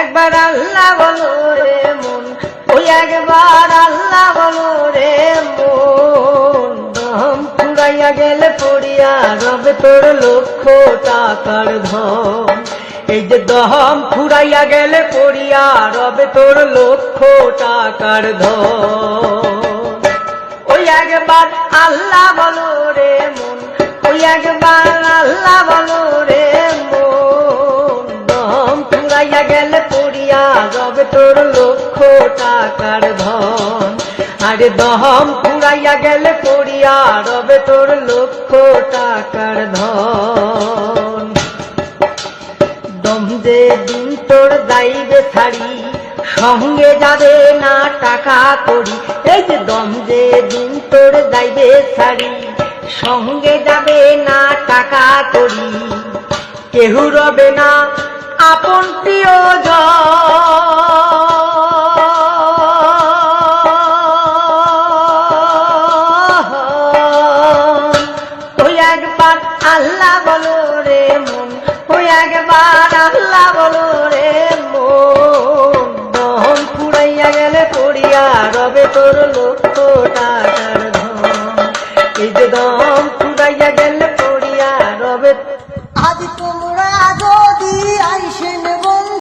একবার আল্লাহ বলো রে মন, ওই একবার আল্লাহ বলো রে মন। দম ফুরাইয়া গেলে পড়িয়া রবে তোর লক্ষ টাকার ধন। এই যে দম ফুরাইয়া গেলে পড়িয়া রবে তোর লক্ষ টাকার ধন। ওই একবার আল্লাহ বলো রে মন, ওই একবার আল্লাহ বলো রে মন। দম ফুরাইয়া গেলে পড়িয়া রবে তোর লক্ষ টাকার ধন। আরে দম ফুরাইয়া গেলে পড়িয়া রবে তোর লক্ষ টাকার ধন। দম যে দিন তোর যাইবে ছাড়ি, সঙ্গে যাবে না টাকা করি। এই যে দম যে দিন তোর যাইবে ছাড়ি, সঙ্গে যাবে না টাকা করি। কেহ রবে না আপন প্রিয়জন, ওই একবার আল্লাহ বলো রে মন, ওই একবার আল্লাহ বলো রে মন। দম ফুরাইয়া গেলে পড়িয়া রবে তোর লক্ষ টাকার ধন। এই যে দম ফুরাইয়া গেলে